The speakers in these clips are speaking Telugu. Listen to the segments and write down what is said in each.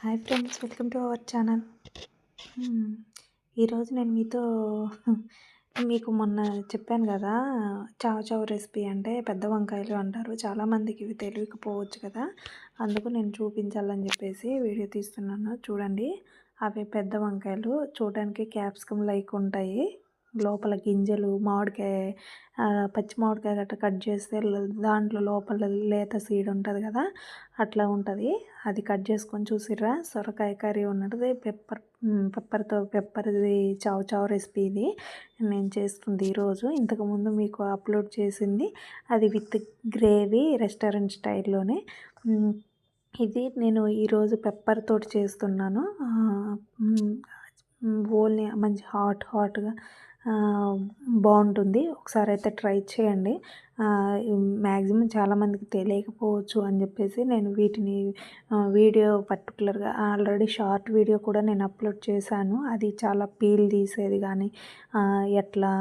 Hi friends, welcome to our channel. ఈరోజు నేను మీతో మీకు మొన్న చెప్పాను కదా, చావ్ చావ్ రెసిపీ అంటే పెద్ద వంకాయలు అంటారు. చాలామందికి ఇవి తెలియకపోవచ్చు కదా, అందుకు నేను చూపించాలని చెప్పేసి వీడియో తీస్తున్నాను. చూడండి, అవి పెద్ద వంకాయలు చూడడానికి క్యాప్సికమ్ లైక్ ఉంటాయి. లోపల గింజలు మామిడికాయ, పచ్చి మామిడికాయ గట్రా కట్ చేస్తే దాంట్లో లోపల లేత సీడ్ ఉంటుంది కదా, అట్లా ఉంటుంది. అది కట్ చేసుకొని చూసిర్రా, సొరకాయ కర్రీ ఉన్నది. పెప్పర్ది చావ్ చావ్ రెసిపీ ఇది నేను చేస్తుంది ఈరోజు. ఇంతకుముందు మీకు అప్లోడ్ చేసింది అది విత్ గ్రేవీ రెస్టారెంట్ స్టైల్లోనే. ఇది నేను ఈరోజు పెప్పర్ తోటి చేస్తున్నాను. ఓన్లీ మంచి హాట్గా బాగుంటుంది. ఒకసారి అయితే ట్రై చేయండి. మ్యాక్సిమం చాలామందికి తెలియకపోవచ్చు అని చెప్పేసి నేను వీటిని వీడియో పర్టికులర్గా ఆల్రెడీ షార్ట్ వీడియో కూడా నేను అప్లోడ్ చేశాను. అది చాలా పీల్ తీసేది కానీ ఎట్లా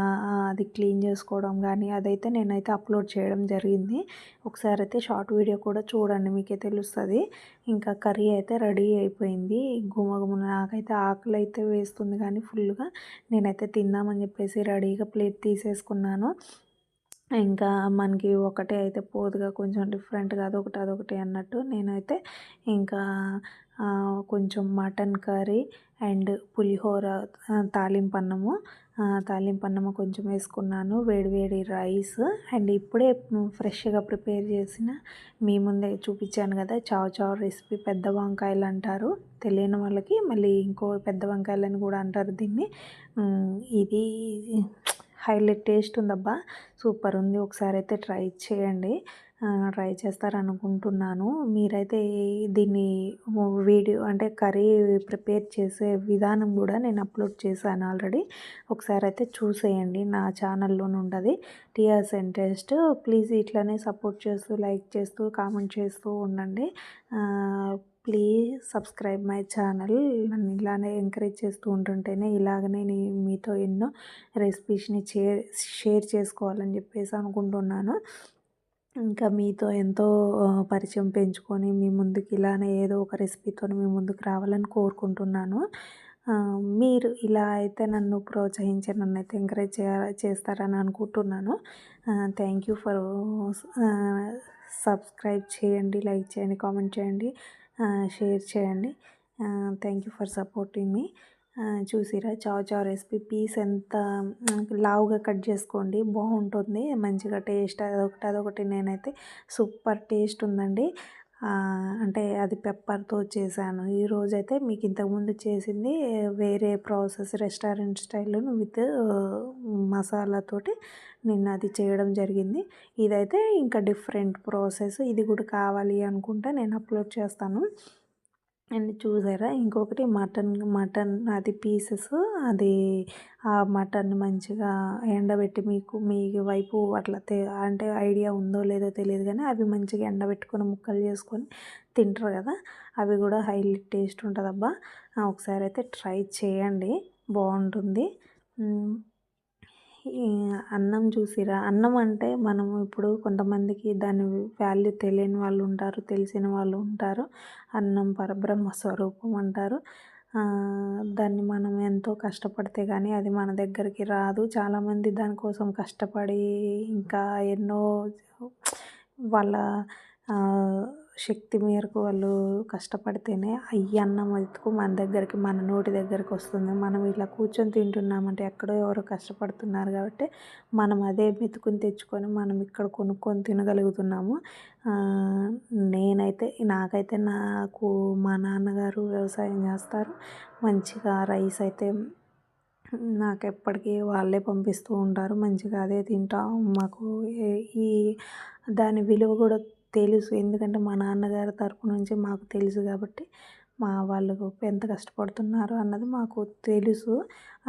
అది క్లీన్ చేసుకోవడం కానీ అదైతే నేనైతే అప్లోడ్ చేయడం జరిగింది. ఒకసారి అయితే షార్ట్ వీడియో కూడా చూడండి, మీకే తెలుస్తుంది. ఇంకా కర్రీ అయితే రెడీ అయిపోయింది. గుమగుమ నాకైతే ఆకలి అయితే వేస్తుంది కానీ ఫుల్గా నేనైతే తిందామని చెప్పేసి రెడీగా ప్లేట్ తీసేసుకున్నాను. ఇంకా మనకి ఒకటే అయితే పోదుగా, కొంచెం డిఫరెంట్గా అదొకటి అన్నట్టు నేనైతే ఇంకా కొంచెం మటన్ కర్రీ అండ్ పులిహోర, తాలింపన్నము కొంచెం వేసుకున్నాను. వేడి రైస్ అండ్ ఇప్పుడే ఫ్రెష్గా ప్రిపేర్ చేసిన మీ ముందే చూపించాను కదా, చావ్ చావ్ రెసిపీ. పెద్ద వంకాయలు అంటారు, తెలియని వాళ్ళకి మళ్ళీ ఇంకో పెద్ద వంకాయలని కూడా అంటారు దీన్ని. ఇది హైలైట్ టేస్ట్ ఉందబ్బా, సూపర్ ఉంది. ఒకసారి అయితే ట్రై చేయండి, ట్రై చేస్తారనుకుంటున్నాను. మీరైతే దీన్ని వీడియో అంటే కర్రీ ప్రిపేర్ చేసే విధానం కూడా నేను అప్లోడ్ చేశాను ఆల్రెడీ. ఒకసారి అయితే చూసేయండి, నా ఛానల్లోనే ఉంటుంది, టియాస్ అండ్ టేస్ట్. ప్లీజ్ ఇట్లానే సపోర్ట్ చేస్తూ, లైక్ చేస్తూ, కామెంట్ చేస్తూ ఉండండి. Please subscribe my channel. నన్ను ఇలానే ఎంకరేజ్ చేస్తూ ఉంటుంటేనే ఇలాగనే నేను మీతో ఎన్నో రెసిపీస్ని షేర్ చేసుకోవాలని చెప్పేసి అనుకుంటున్నాను. ఇంకా మీతో ఎంతో పరిచయం పెంచుకొని మీ ముందుకు ఇలానే ఏదో ఒక రెసిపీతో మీ ముందుకు రావాలని కోరుకుంటున్నాను. మీరు ఇలా అయితే నన్ను ప్రోత్సహించి నన్ను అయితే ఎంకరేజ్ చేస్తారని అనుకుంటున్నాను. థ్యాంక్ యూ ఫర్ సబ్స్క్రైబ్ చేయండి, లైక్ చేయండి, కామెంట్ చేయండి, షేర్ చేయండి. థ్యాంక్ యూ ఫర్ సపోర్టింగ్ మీ. చూసిరా, చావ్ చావ్ రెసిపీ పీస్ ఎంత లావుగా కట్ చేసుకోండి, బాగుంటుంది మంచిగా టేస్ట్. అదొకటి నేనైతే సూపర్ టేస్ట్ ఉందండి. అంటే అది పెప్పర్తో చేశాను. ఈరోజైతే మీకు ఇంతకుముందు చేసింది వేరే ప్రాసెస్, రెస్టారెంట్ స్టైల్లో విత్ మసాలాతోటి నేను అది చేయడం జరిగింది. ఇదైతే ఇంకా డిఫరెంట్ ప్రాసెస్. ఇది కూడా కావాలి అనుకుంటే నేను అప్లోడ్ చేస్తాను. అండ్ చూసారా, ఇంకొకటి మటన్ అది పీసెస్, అది ఆ మటన్ మంచిగా ఎండబెట్టి, మీ వైపు అట్లా అంటే ఐడియా ఉందో లేదో తెలియదు కానీ అవి మంచిగా ఎండబెట్టుకొని ముక్కలు చేసుకొని తింటారు కదా, అవి కూడా హైలీ టేస్ట్ ఉంటుంది అబ్బా. ఒకసారి అయితే ట్రై చేయండి, బాగుంటుంది. ఈ అన్నం చూసిరా, అన్నం అంటే మనం ఇప్పుడు కొంతమందికి దాని వాల్యూ తెలియని వాళ్ళు ఉంటారు, తెలిసిన వాళ్ళు ఉంటారు. అన్నం పరబ్రహ్మ స్వరూపం అంటారు. దాన్ని మనం ఎంతో కష్టపడితే కానీ అది మన దగ్గరికి రాదు. చాలామంది దానికోసం కష్టపడి ఇంకా ఎన్నో వాళ్ళ శక్తి మేరకు వాళ్ళు కష్టపడితేనే ఈ అన్నం మెతుకు మన దగ్గరికి, మన నోటి దగ్గరికి వస్తుంది. మనం ఇలా కూర్చొని తింటున్నామంటే ఎక్కడో ఎవరో కష్టపడుతున్నారు కాబట్టి మనం అదే మెతుకుని తెచ్చుకొని మనం ఇక్కడ కొనుక్కొని తినగలుగుతున్నాము. నాకు మా నాన్నగారు వ్యవసాయం చేస్తారు. మంచిగా రైస్ అయితే నాకు ఎప్పటికీ వాళ్ళే పంపిస్తూ ఉంటారు. మంచిగా అదే తింటాం. మాకు ఈ దాని విలువ కూడా తెలుసు, ఎందుకంటే మా నాన్నగారి తరపు నుంచి మాకు తెలుసు కాబట్టి మా వాళ్ళు ఎంత కష్టపడుతున్నారు అన్నది మాకు తెలుసు.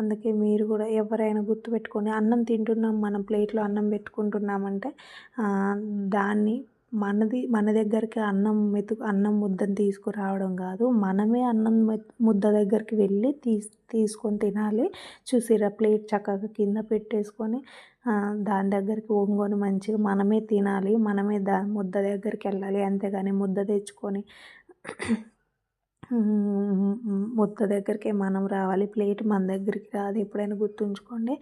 అందుకే మీరు కూడా ఎవరైనా గుర్తుపెట్టుకొని, అన్నం తింటున్నాం, మనం ప్లేట్లో అన్నం పెట్టుకుంటున్నామంటే దాన్ని మన దగ్గరికి అన్నం ముద్దను తీసుకురావడం కాదు, మనమే అన్నం ముద్ద దగ్గరికి వెళ్ళి తీసుకొని తినాలి. చూసిరా, ప్లేట్ చక్కగా కింద పెట్టేసుకొని దాని దగ్గరికి వంగుకొని మంచిగా మనమే తినాలి, మనమే ముద్ద దగ్గరికి వెళ్ళాలి. అంతేగాని ముద్ద తెచ్చుకొని ముద్ద దగ్గరికే మనం రావాలి, ప్లేట్ మన దగ్గరికి రాదు. ఎప్పుడైనా గుర్తుంచుకోండి.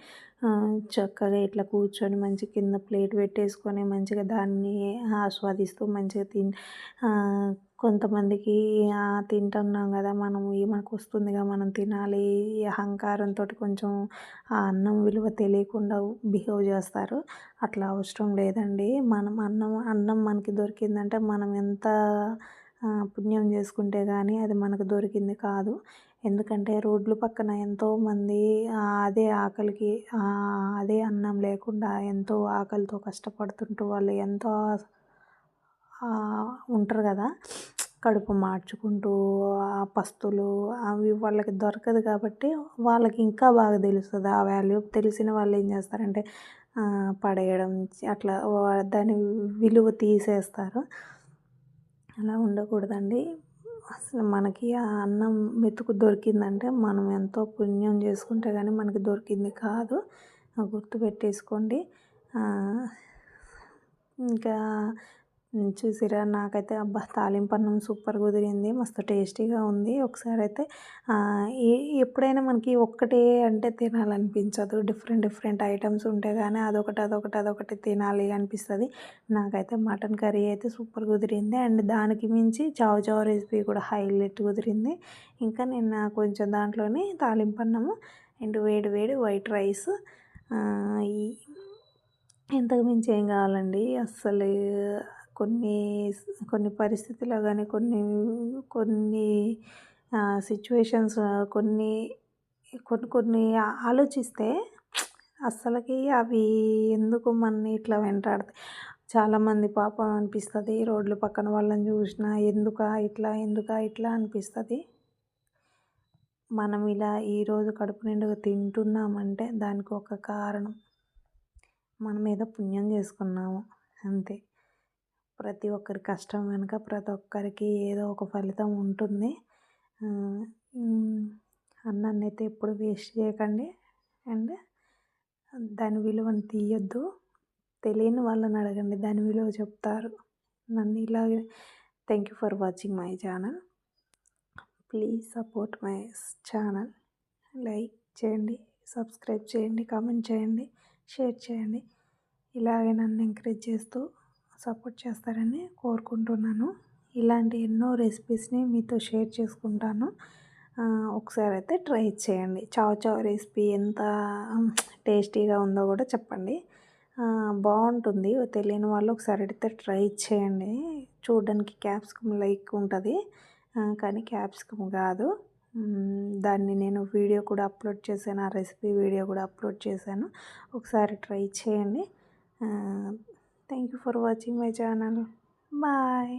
చక్కగా ఇట్లా కూర్చొని మంచి కింద ప్లేట్ పెట్టేసుకొని మంచిగా దాన్ని ఆస్వాదిస్తూ మంచిగా కొంతమందికి తింటున్నాం కదా మనం, మనకు వస్తుందిగా మనం తినాలి ఈ అహంకారంతోటి కొంచెం ఆ అన్నం విలువ తెలియకుండా బిహేవ్ చేస్తారు. అట్లా అవసరం లేదండి. మనం అన్నం మనకి దొరికిందంటే మనం ఎంత పుణ్యం చేసుకుంటే కానీ అది మనకు దొరికింది కాదు. ఎందుకంటే రోడ్ల పక్కన ఎంతోమంది అదే ఆకలికి అదే అన్నం లేకుండా ఎంతో ఆకలితో కష్టపడుతుంటూ వాళ్ళు ఎంతో ఉంటారు కదా, కడుపు మార్చుకుంటూ ఆ పస్తులు అవి వాళ్ళకి దొరకదు కాబట్టి వాళ్ళకి ఇంకా బాగా తెలుస్తుంది ఆ వాల్యూ. తెలిసిన వాళ్ళు ఏం చేస్తారంటే పడేయడం అట్లా దాని విలువ తీసేస్తారు. అలా ఉండకూడదండి. అసలు మనకి ఆ అన్నం మెతుకు దొరికిందంటే మనం ఎంతో పుణ్యం చేసుకుంటే కానీ మనకి దొరికింది కాదు. గుర్తుపెట్టేసుకోండి. ఇంకా చూసిర్రా, నాకైతే అబ్బా తాలింపు అన్నం సూపర్ కుదిరింది, మస్తు టేస్టీగా ఉంది. ఒకసారి అయితే ఎప్పుడైనా మనకి ఒక్కటే అంటే తినాలనిపించదు. డిఫరెంట్ డిఫరెంట్ ఐటమ్స్ ఉంటే కానీ అదొకటి తినాలి అనిపిస్తుంది. నాకైతే మటన్ కర్రీ అయితే సూపర్ కుదిరింది. అండ్ దానికి మించి చావ్ చావ్ రెసిపీ కూడా హైలైట్ కుదిరింది. ఇంకా నేను కొంచెం దాంట్లోనే తాలింపు అన్నము అండ్ వేడి వేడి వైట్ రైస్. ఈ ఇంతకు మించి ఏం కావాలండి అస్సలు. కొన్ని కొన్ని పరిస్థితుల్లో కానీ కొన్ని కొన్ని సిచ్యువేషన్స్ కొన్ని కొన్ని కొన్ని ఆలోచిస్తే అస్సలకి అవి ఎందుకు మనని ఇట్లా వెంటాడతాయి. చాలామంది పాపం అనిపిస్తుంది రోడ్ల పక్కన వాళ్ళని చూసినా, ఎందుకా ఇట్లా అనిపిస్తుంది. మనం ఇలా ఈరోజు కడుపు నిండుగా తింటున్నామంటే దానికి ఒక కారణం. మనం ఏదో పుణ్యం చేసుకున్నాము అంతే. ప్రతి ఒక్కరి కష్టం వెనుక ప్రతి ఒక్కరికి ఏదో ఒక ఫలితం ఉంటుంది. అన్నాన్ని అయితే ఎప్పుడు వేస్ట్ చేయకండి. అండ్ దాని విలువను తీయొద్దు. తెలియని వాళ్ళని అడగండి, దాని విలువ చెప్తారు. నన్ను ఇలాగే thank you for watching my channel. Please support my channel. Like చేయండి, సబ్స్క్రైబ్ చేయండి, కామెంట్ చేయండి, షేర్ చేయండి. ఇలాగే నన్ను ఎంకరేజ్ చేస్తూ సపోర్ట్ చేస్తారని కోరుకుంటున్నాను. ఇలాంటి ఎన్నో రెసిపీస్ని మీతో షేర్ చేసుకుంటాను. ఒకసారి అయితే ట్రై చేయండి. చావ్ చావ్ రెసిపీ ఎంత టేస్టీగా ఉందో కూడా చెప్పండి. బాగుంటుంది. తెలియని వాళ్ళు ఒకసారి అయితే ట్రై చేయండి. చూడడానికి క్యాప్సికమ్ లైక్ ఉంటుంది కానీ క్యాప్సికమ్ కాదు. దాన్ని నేను వీడియో కూడా అప్లోడ్ చేశాను, ఆ రెసిపీ వీడియో కూడా అప్లోడ్ చేశాను. ఒకసారి ట్రై చేయండి. Thank you for watching my channel. Bye.